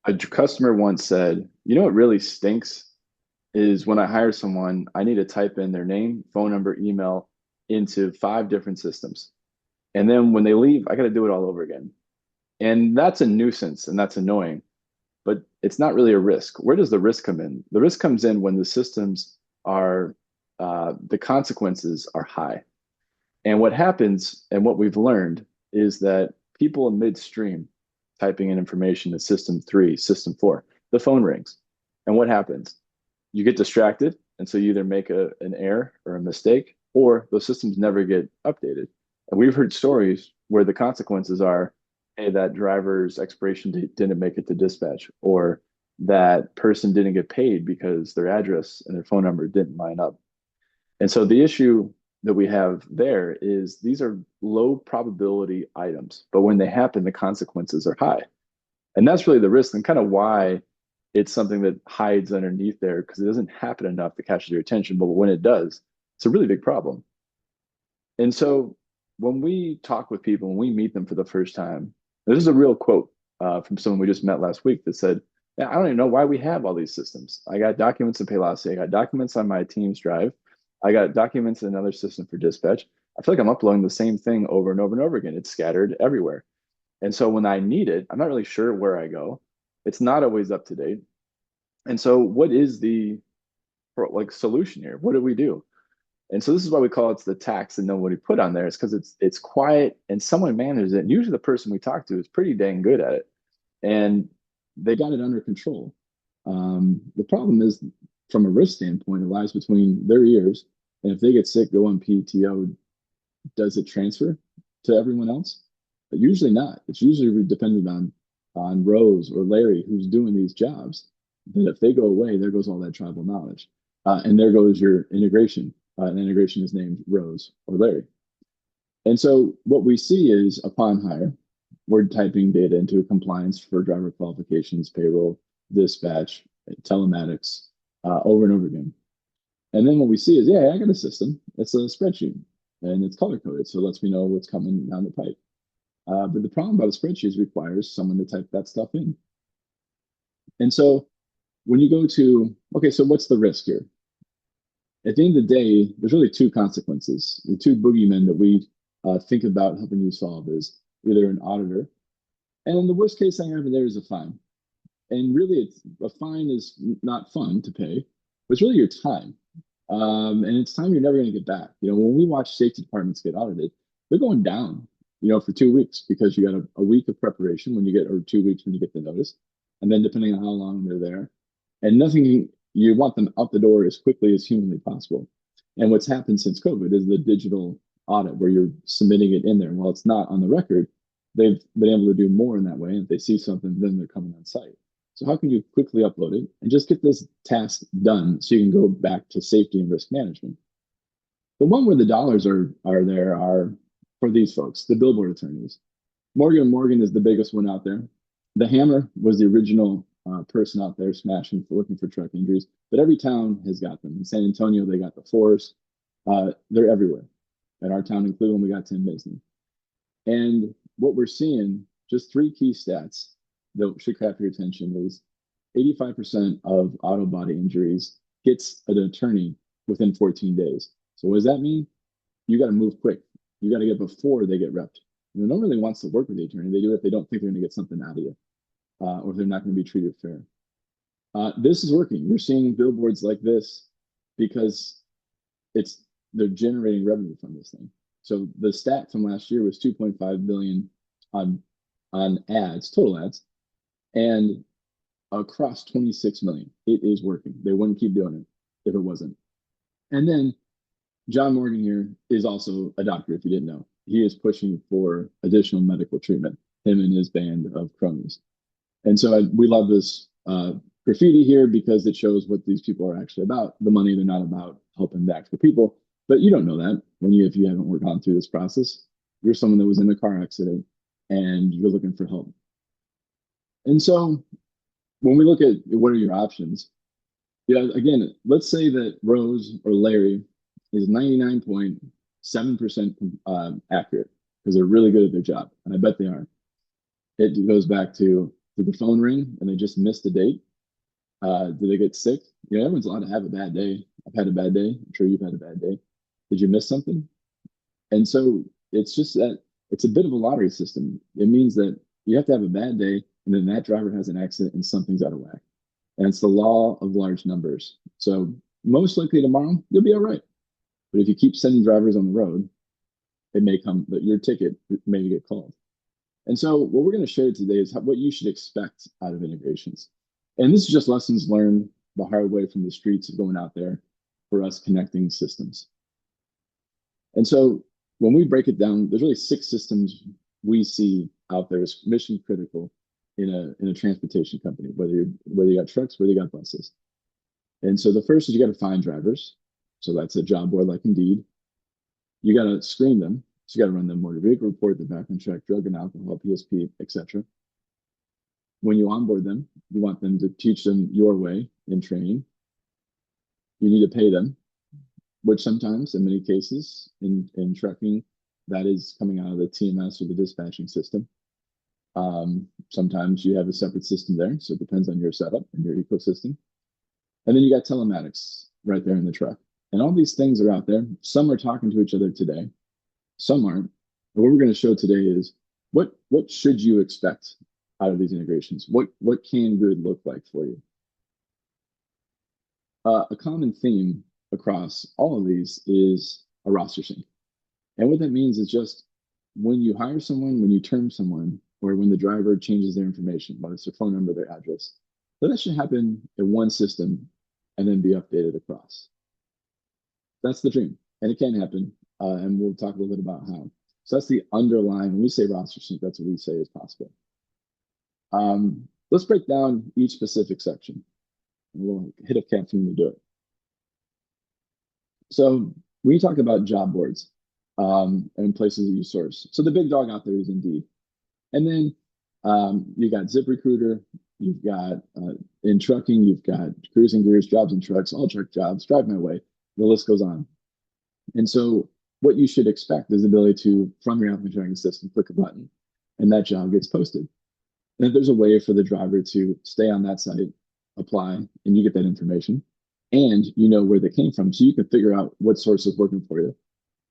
A customer once said, you know what really stinks is when I hire someone, I need to type in their name, phone number, email into five different systems. And then when they leave, I got to do it all over again. And that's a nuisance and that's annoying, but it's not really a risk. Where does the risk come in? The risk comes in when the systems are, the consequences are high. And what happens and what we've learned is that people in midstream typing in information to system three, system four, the phone rings. And what happens? You get distracted. And so you either make an error or a mistake, or those systems never get updated. And we've heard stories where the consequences are, hey, that driver's expiration date didn't make it to dispatch, or that person didn't get paid because their address and their phone number didn't line up. And so the issue that we have there is these are low probability items, but when they happen, the consequences are high. And that's really the risk and kind of why it's something that hides underneath there because it doesn't happen enough to catch your attention. But when it does, it's a really big problem. And so when we talk with people, when we meet them for the first time, this is a real quote from someone we just met last week that said, "Yeah, I don't even know why we have all these systems. I got documents in Paylocity, I got documents on my Teams drive, I got documents in another system for dispatch. I feel like I'm uploading the same thing over and over and over again. It's scattered everywhere. And so when I need it, I'm not really sure where I go. It's not always up to date. And so what is the like solution here? What do we do? And so this is why we call it the tax and nobody put on there. It's because it's quiet and someone manages it. And usually the person we talk to is pretty dang good at it. And they got it under control. The problem is from a risk standpoint, it lies between their ears. And if they get sick, go on PTO, does it transfer to everyone else? But usually not. It's usually dependent on Rose or Larry who's doing these jobs. That if they go away, there goes all that tribal knowledge, and there goes your integration. And integration is named Rose or Larry. And so what we see is upon hire, we're typing data into compliance for driver qualifications, payroll, dispatch, telematics, over and over again. And then what we see is, yeah, I got a system. It's a spreadsheet and it's color coded. So it lets me know what's coming down the pipe. But the problem about a spreadsheet is requires someone to type that stuff in. And so when you go to, okay, so what's the risk here? At the end of the day, there's really two consequences. The two boogeymen that we think about helping you solve is either an auditor, and the worst case scenario there is a fine. And really, it's a fine is not fun to pay, but it's really your time. And it's time you're never going to get back. You know, when we watch safety departments get audited, they're going down, for 2 weeks because you got a week of preparation when you get, or 2 weeks when you get the notice. And then depending on how long they're there, and nothing, you want them out the door as quickly as humanly possible. And what's happened since COVID is the digital audit where you're submitting it in there. While it's not on the record, they've been able to do more in that way. And if they see something, then they're coming on site. So how can you quickly upload it and just get this task done so you can go back to safety and risk management? The one where the dollars are there are for these folks, the billboard attorneys. Morgan Morgan is the biggest one out there. The Hammer was the original person out there smashing for looking for truck injuries, but every town has got them. In San Antonio, they got the Force. They're everywhere. At our town in Cleveland, we got Tim Bisney. And what we're seeing, just three key stats that should capture your attention is 85% of auto body injuries gets an attorney within 14 days. So what does that mean? You got to move quick. You got to get before they get repped. No one really wants to work with the attorney. They do it if they don't think they're going to get something out of you, or if they're not going to be treated fair. This is working. You're seeing billboards like this because it's they're generating revenue from this thing. So the stat from last year was 2.5 billion on ads, total ads, and across 26 million. It is working. They wouldn't keep doing it if it wasn't. And then John Morgan here is also a doctor, if you didn't know. He is pushing for additional medical treatment, him and his band of cronies. And so we love this graffiti here because it shows what these people are actually about. The money, they're not about helping the actual people. But you don't know that if you haven't gone through this process. You're someone that was in a car accident and you're looking for help. And so when we look at what are your options, again, let's say that Rose or Larry is 99.7% accurate because they're really good at their job. And I bet they are. It goes back to Did the phone ring and they just missed a date? Did they get sick? Everyone's allowed to have a bad day. I've had a bad day. I'm sure you've had a bad day. Did you miss something? And so it's just that it's a bit of a lottery system. It means that you have to have a bad day, and then that driver has an accident and something's out of whack. And it's the law of large numbers. So most likely tomorrow, you'll be all right. But if you keep sending drivers on the road, it may come that your ticket may get called. And so what we're going to share today is what you should expect out of integrations. And this is just lessons learned the hard way from the streets of going out there for us connecting systems. And so when we break it down, there's really 6 systems we see out there as mission critical in a transportation company, whether you got trucks, whether you got buses. And so the first is you got to find drivers. So that's a job board like Indeed. You got to screen them. So you got to run the motor vehicle report, the background check, drug and alcohol, PSP, etc. When you onboard them, you want them to teach them your way in training. You need to pay them, which sometimes, in many cases, in trucking, that is coming out of the TMS or the dispatching system. Sometimes you have a separate system there, so it depends on your setup and your ecosystem. And then you got telematics right there in the truck. And all these things are out there. Some are talking to each other today, some aren't. And what we're going to show today is what should you expect out of these integrations? What can good look like for you? A common theme across all of these is a roster sync. And what that means is just when you hire someone, when you term someone, or when the driver changes their information, whether it's their phone number, their address, that should happen in one system and then be updated across. That's the dream, and it can happen, and we'll talk a little bit about how. So that's the underlying, when we say roster sync, that's what we say is possible. Let's break down each specific section. And we'll hit a caffeine to do it. So when you talk about job boards and places that you source, so the big dog out there is Indeed. And then you got ZipRecruiter, you've got in trucking, you've got Cruising Gears, Jobs and Trucks, All Truck Jobs, Drive My Way, the list goes on. And so what you should expect is the ability to, from your applicant tracking system, click a button and that job gets posted. And if there's a way for the driver to stay on that site, apply, and you get that information, and you know where they came from, so you can figure out what source is working for you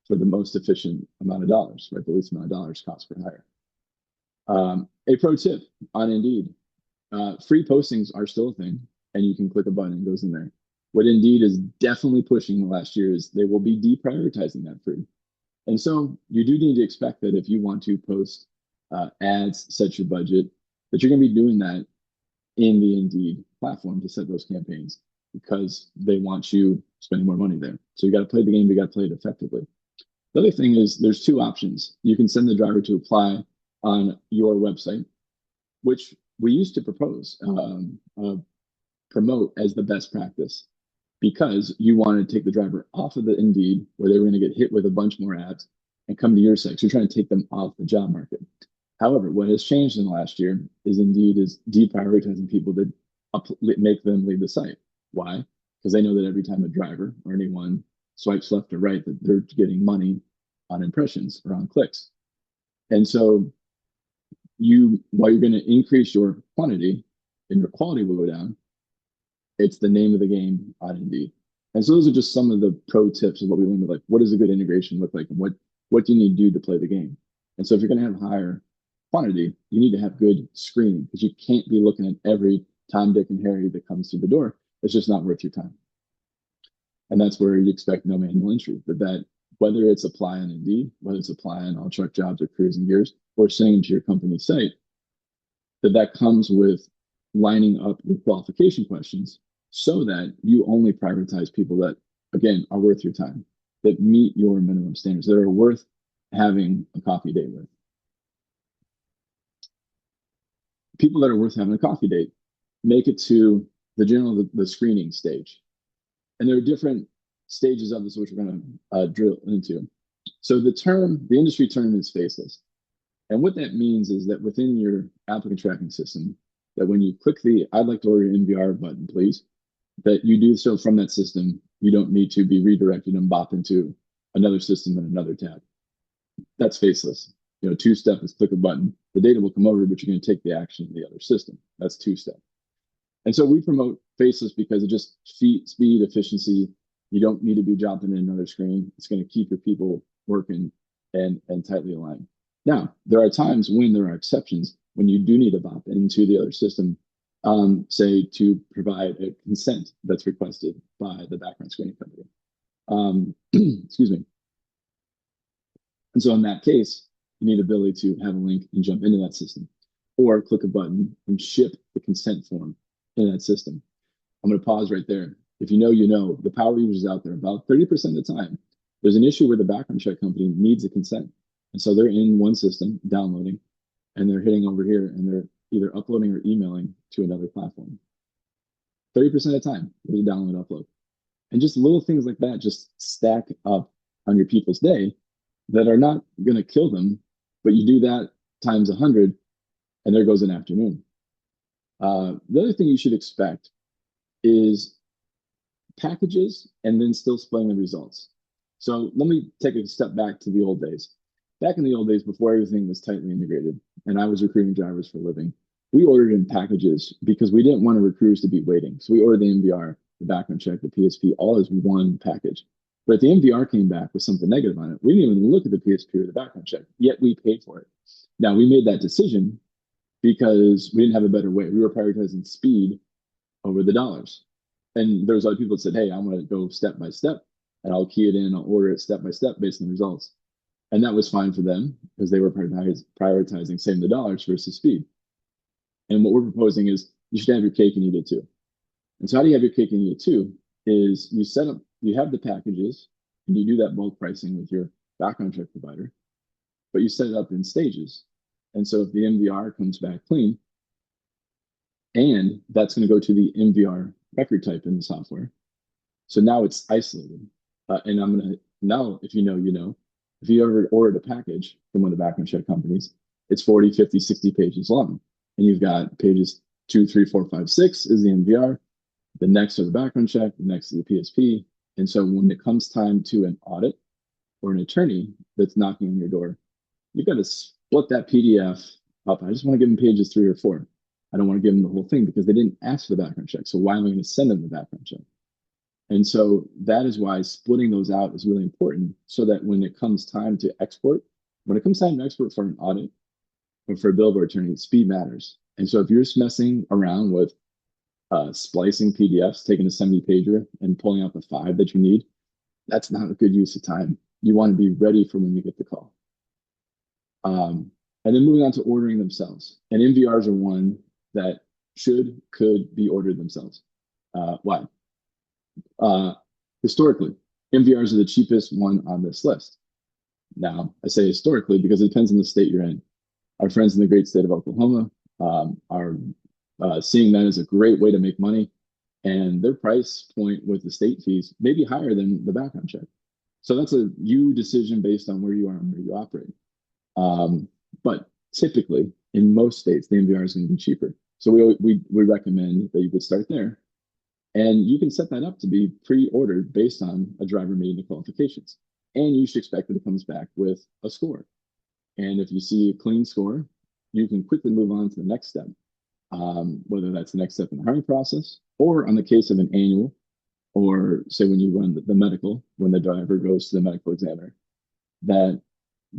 for the most efficient amount of dollars, right? The least amount of dollars cost per hire. A pro tip on Indeed, free postings are still a thing, and you can click a button and it goes in there. What Indeed is definitely pushing the last year is they will be deprioritizing that free. And so you do need to expect that if you want to post ads, set your budget, that you're going to be doing that in the Indeed platform to set those campaigns because they want you spending more money there. So you got to play the game, you got to play it effectively. The other thing is there's 2 options. You can send the driver to apply on your website, which we used to promote as the best practice because you want to take the driver off of the Indeed where they were going to get hit with a bunch more ads and come to your site. So you're trying to take them off the job market. However, what has changed in the last year is Indeed is deprioritizing people that make them leave the site. Why? Because they know that every time a driver or anyone swipes left or right, that they're getting money on impressions or on clicks. And so while you're going to increase your quantity and your quality will go down, it's the name of the game on Indeed. And so those are just some of the pro tips of what we learned, like what does a good integration look like and what do you need to do to play the game? And so if you're going to have higher quantity, you need to have good screening because you can't be looking at every Tom, Dick, and Harry that comes through the door. It's just not worth your time. And that's where you expect no manual entry, but that whether it's apply on Indeed, whether it's apply on All Truck Jobs or Cruising Gears, or sending to your company site, that comes with lining up your qualification questions so that you only prioritize people that, again, are worth your time, that meet your minimum standards, that are worth having a coffee date with. People that are worth having a coffee date make it to the screening stage. And there are different stages of this, which we're going to drill into. So the industry term is faceless. And what that means is that within your applicant tracking system, that when you click the I'd like to order your NVR button, please, that you do so from that system. You don't need to be redirected and bop into another system and another tab. That's faceless. Two-step is click a button. The data will come over, but you're going to take the action in the other system. That's two-step. And so we promote faceless because it just speed, efficiency. You don't need to be jumping in another screen. It's going to keep your people working and tightly aligned. Now, there are times when there are exceptions when you do need to bop into the other system, say to provide a consent that's requested by the background screening company. Excuse me. And so in that case, you need the ability to have a link and jump into that system, or click a button and ship the consent form in that system. I'm going to pause right there. If you know, the power users out there, about 30% of the time, there's an issue where the background check company needs a consent. And so they're in one system downloading, and they're hitting over here, and they're either uploading or emailing to another platform. 30% of the time, there's a download upload. And just little things like that just stack up on your people's day that are not going to kill them, but you do that times 100, and there goes an afternoon. The other thing you should expect is packages and then still splitting the results. So let me take a step back to the old days. Back in the old days, before everything was tightly integrated, and I was recruiting drivers for a living, we ordered in packages because we didn't want our recruiters to be waiting. So we ordered the MVR, the background check, the PSP, all as one package. But if the MVR came back with something negative on it, we didn't even look at the PSP or the background check, yet we paid for it. Now, we made that decision because we didn't have a better way. We were prioritizing speed over the dollars. And there was other people that said, hey, I'm going to go step by step, and I'll key it in, I'll order it step by step based on the results. And that was fine for them because they were prioritizing saving the dollars versus speed. And what we're proposing is you should have your cake and eat it too. And so how do you have your cake and eat it too is you have the packages, and you do that bulk pricing with your background check provider, but you set it up in stages. And so if the MVR comes back clean, and that's going to go to the MVR record type in the software. So now it's isolated. And I'm going to, now if you know, if you ever ordered a package from one of the background check companies, it's 40, 50, 60 pages long. And you've got pages 2, 3, 4, 5, 6 is the MVR. The next are the background check, the next is the PSP. And so when it comes time to an audit or an attorney that's knocking on your door, you've got to split that PDF up. I just want to give them pages 3 or 4. I don't want to give them the whole thing because they didn't ask for the background check. So why am I going to send them the background check? And so that is why splitting those out is really important, so that when it comes time to export, for an audit or for a billboard attorney, speed matters. And so if you're just messing around with splicing PDFs, taking a 70-pager and pulling out the 5 that you need, that's not a good use of time. You want to be ready for when you get the call. And then moving on to ordering themselves. And MVRs are one that could be ordered themselves. Why? Historically, MVRs are the cheapest one on this list. Now, I say historically because it depends on the state you're in. Our friends in the great state of Oklahoma are seeing that as a great way to make money, and their price point with the state fees may be higher than the background check. So that's a you decision based on where you are and where you operate. But typically, in most states, the MVR is going to be cheaper. So we recommend that you would start there. And you can set that up to be pre-ordered based on a driver meeting the qualifications. And you should expect that it comes back with a score. And if you see a clean score, you can quickly move on to the next step, whether that's the next step in the hiring process, or on the case of an annual, or say when you run the medical, when the driver goes to the medical examiner, that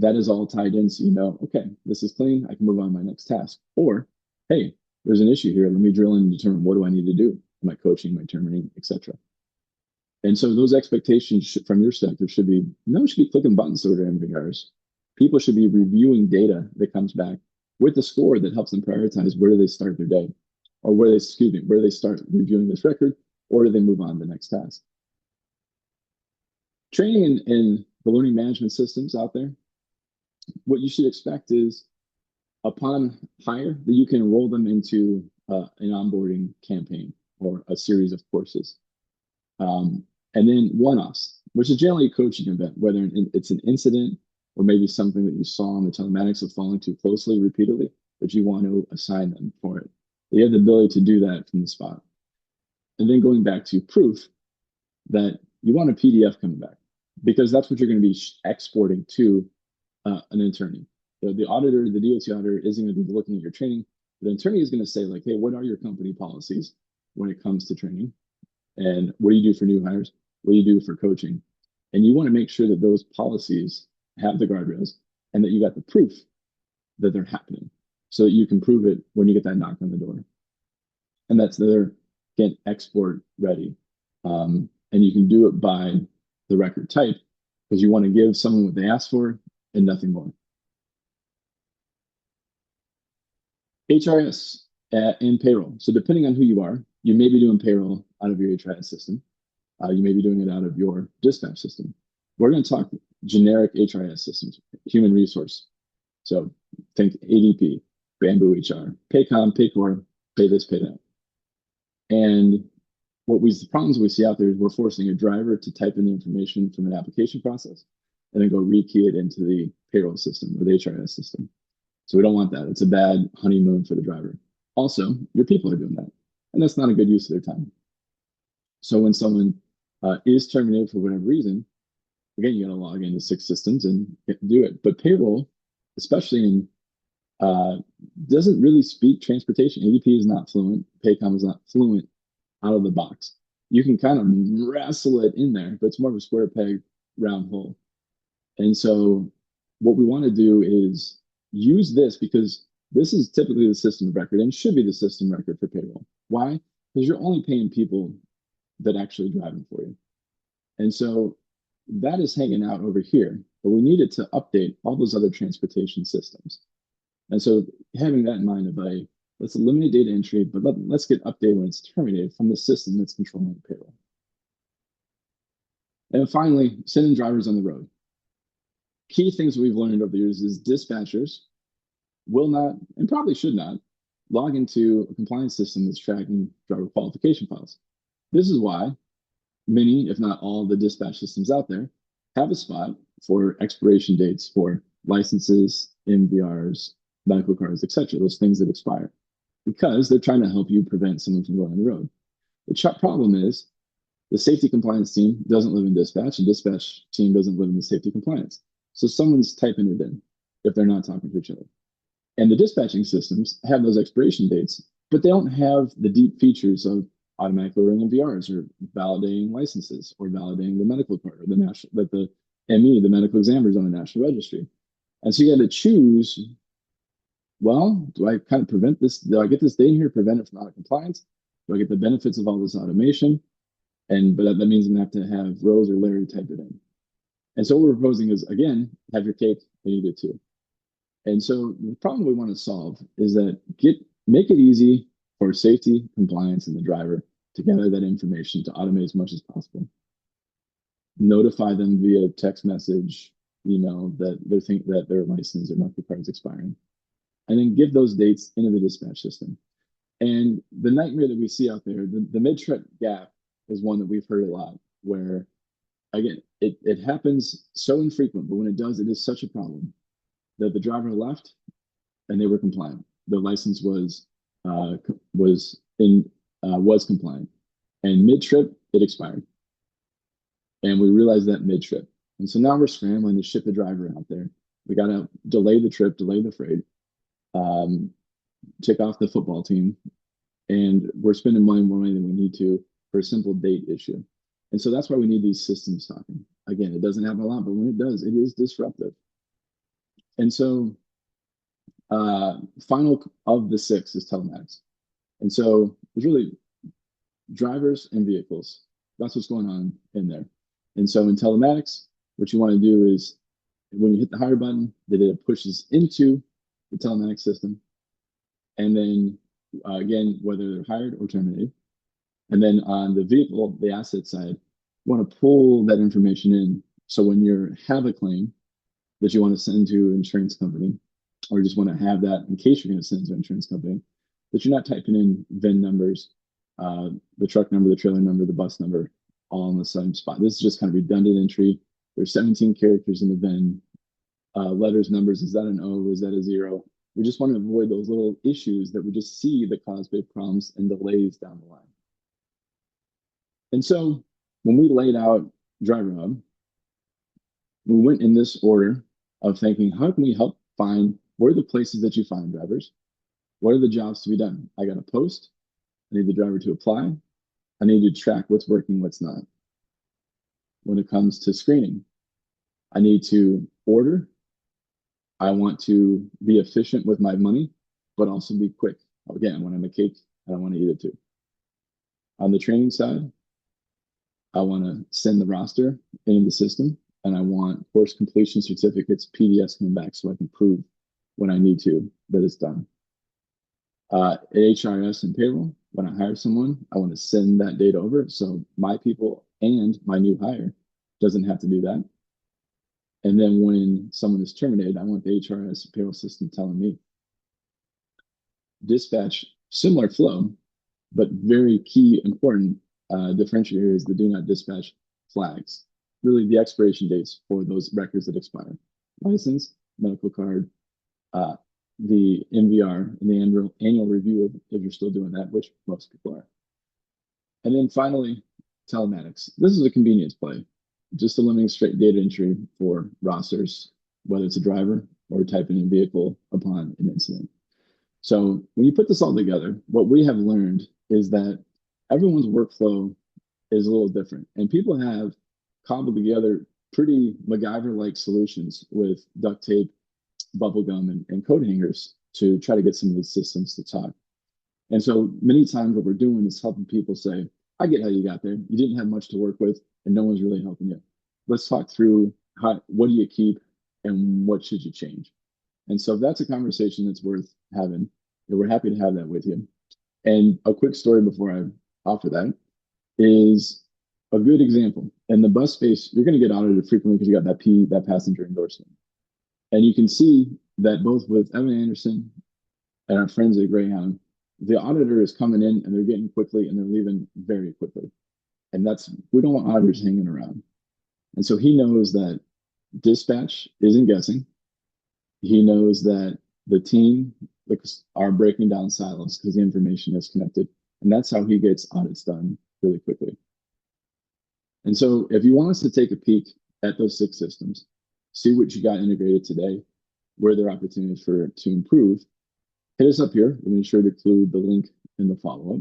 is all tied in. So okay, this is clean, I can move on to my next task. Or, hey, there's an issue here. Let me drill in and determine what do I need to do. Am I coaching, am I terminating, etc. And so those expectations from your sector should be clicking buttons to order MVRs. People should be reviewing data that comes back with a score that helps them prioritize where do they start their day, or where do they start reviewing this record, or do they move on to the next task. Training in the learning management systems out there, what you should expect is upon hire that you can enroll them into an onboarding campaign or a series of courses. And then one-offs, which is generally a coaching event, whether it's an incident or maybe something that you saw on the telematics of falling too closely repeatedly, that you want to assign them for it. They have the ability to do that from the spot. And then going back to proof, that you want a PDF coming back, because that's what you're going to be exporting to an attorney. the auditor, the DOT auditor isn't going to be looking at your training. The attorney is going to say like, hey, what are your company policies when it comes to training? And what do you do for new hires? What do you do for coaching? And you want to make sure that those policies have the guardrails and that you got the proof that they're happening so that you can prove it when you get that knock on the door. And that's their get export ready. And you can do it by the record type because you want to give someone what they asked for and nothing more. HRIS and payroll. So depending on who you are, you may be doing payroll out of your HRIS system. You may be doing it out of your dispatch system. We're going to talk generic HRIS systems, human resource. So think ADP, Bamboo HR, Paycom, Paycor, pay this, pay that. And the problems we see out there is we're forcing a driver to type in the information from an application process and then go rekey it into the payroll system or the HRIS system. So we don't want that. It's a bad honeymoon for the driver. Also, your people are doing that, and that's not a good use of their time. So when someone is terminated for whatever reason, again, you got to log into 6 systems and do it. But payroll, especially in doesn't really speak transportation. ADP is not fluent. Paycom is not fluent out of the box. You can kind of wrestle it in there, but it's more of a square peg, round hole. And so what we want to do is use this because this is typically the system of record and should be the system record for payroll. Why? Because you're only paying people that actually drive them for you. And so that is hanging out over here, but we need it to update all those other transportation systems. And so having that in mind of let's eliminate data entry, but let's get updated when it's terminated from the system that's controlling the payroll. And finally, sending drivers on the road. Key things we've learned over the years is dispatchers will not, and probably should not, log into a compliance system that's tracking driver qualification files. This is why many, if not all, the dispatch systems out there have a spot for expiration dates for licenses, MVRs, medical cards, etc., those things that expire, because they're trying to help you prevent someone from going on the road. The problem is the safety compliance team doesn't live in dispatch, and dispatch team doesn't live in the safety compliance. So someone's typing it in if they're not talking to each other. And the dispatching systems have those expiration dates, but they don't have the deep features of automatic lowering MVRs or validating licenses or validating the medical card or the national, that the ME, the medical examiner, is on the national registry. And so you got to choose, well, do I kind of prevent this? Do I get this data here to prevent it from non-compliance? Do I get the benefits of all this automation? But that means I'm going to have Rose or Larry type it in. And so what we're proposing is, again, have your cake and eat it too. And so the problem we want to solve is that make it easy for safety, compliance, and the driver to gather that information to automate as much as possible. Notify them via text message, email that they think that their license or medical card is expiring. And then give those dates into the dispatch system. And the nightmare that we see out there, the mid-trip gap is one that we've heard a lot, where, again, it happens so infrequent, but when it does, it is such a problem that the driver left and they were compliant. Their license was compliant, and mid-trip it expired, and we realized that mid-trip, and so now we're scrambling to ship the driver out there. We got to delay the trip, delay the freight, take off the football team, and we're spending more money than we need to for a simple date issue. And so that's why we need these systems talking. Again, it doesn't happen a lot, but when it does, it is disruptive. And so final of the 6 is telematics. And so there's really drivers and vehicles. That's what's going on in there. And so in telematics, what you want to do is when you hit the hire button, the data pushes into the telematics system. And then again, whether they're hired or terminated. And then on the vehicle, the asset side, you want to pull that information in. So when you have a claim that you want to send to an insurance company, or just want to have that in case you're going to send to an insurance company, that you're not typing in VIN numbers, the truck number, the trailer number, the bus number, all in the same spot. This is just kind of redundant entry. There's 17 characters in the VIN, letters, numbers. Is that an O? Is that a 0? We just want to avoid those little issues that we just see that cause big problems and delays down the line. And so when we laid out Driver Hub, we went in this order of thinking, how can we help find where are the places that you find drivers? What are the jobs to be done? I got a post. I need the driver to apply. I need to track what's working, what's not. When it comes to screening, I need to order. I want to be efficient with my money, but also be quick. Again, when I'm a cake, I don't want to eat it too. On the training side, I want to send the roster in the system, and I want course completion certificates, PDFs coming back so I can prove when I need to that it's done. HRS and payroll, when I hire someone, I want to send that data over so my people and my new hire doesn't have to do that. And then when someone is terminated, I want the HRS payroll system telling me. Dispatch, similar flow, but very key important differentiator is the do not dispatch flags. Really the expiration dates for those records that expire. License, medical card, the MVR, and the annual review if you're still doing that, which most people are. And then finally, telematics. This is a convenience play, just eliminating straight data entry for rosters, whether it's a driver or typing in vehicle upon an incident. So when you put this all together, what we have learned is that everyone's workflow is a little different, and people have cobbled together pretty MacGyver-like solutions with duct tape, bubble gum, and coat hangers to try to get some of these systems to talk. And so many times what we're doing is helping people say, I get how you got there. You didn't have much to work with and no one's really helping you. Let's talk through what do you keep and what should you change? And so that's a conversation that's worth having. And we're happy to have that with you. And a quick story before I offer that is a good example. In the bus space, you're going to get audited frequently because you got that passenger endorsement. And you can see that both with Evan Anderson and our friends at Greyhound, the auditor is coming in and they're getting quickly and they're leaving very quickly. And we don't want auditors hanging around. And so he knows that dispatch isn't guessing. He knows that the team are breaking down silos because the information is connected. And that's how he gets audits done really quickly. And so if you want us to take a peek at those 6 systems, see what you got integrated today, where there are opportunities to improve, hit us up here. We'll be sure to include the link in the follow-up.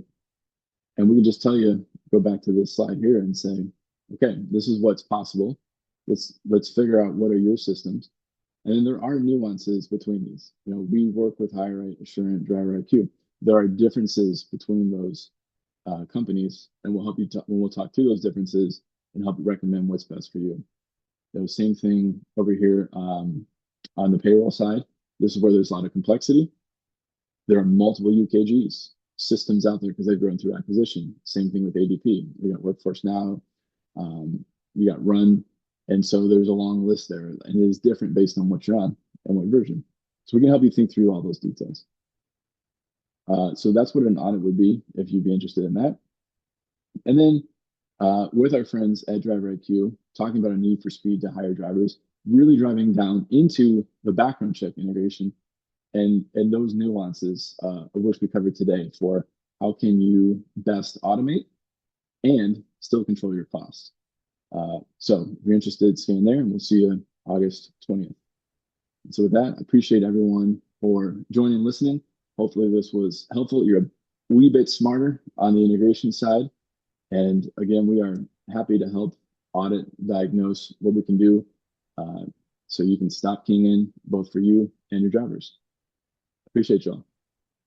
And we can just tell you, go back to this slide here and say, okay, this is what's possible. Let's figure out what are your systems. And then there are nuances between these. You know, we work with HireRight, Assurant, Driver IQ. There are differences between those companies, and we'll help you we'll talk through those differences and help you recommend what's best for you. You know, same thing over here on the payroll side. This is where there's a lot of complexity. There are multiple UKGs systems out there because they've grown through acquisition. Same thing with ADP. We got Workforce Now, you got Run, and so there's a long list there, and it is different based on what you're on and what version. So we can help you think through all those details. So that's what an audit would be if you'd be interested in that. And then with our friends at Driver IQ, talking about a need for speed to hire drivers, really driving down into the background check integration and those nuances of which we covered today for how can you best automate and still control your costs. So if you're interested, stay in there, and we'll see you August 20th. And so with that, I appreciate everyone for joining and listening. Hopefully this was helpful. You're a wee bit smarter on the integration side. And again, we are happy to help audit, diagnose what we can do so you can stop keying in both for you and your drivers. Appreciate y'all.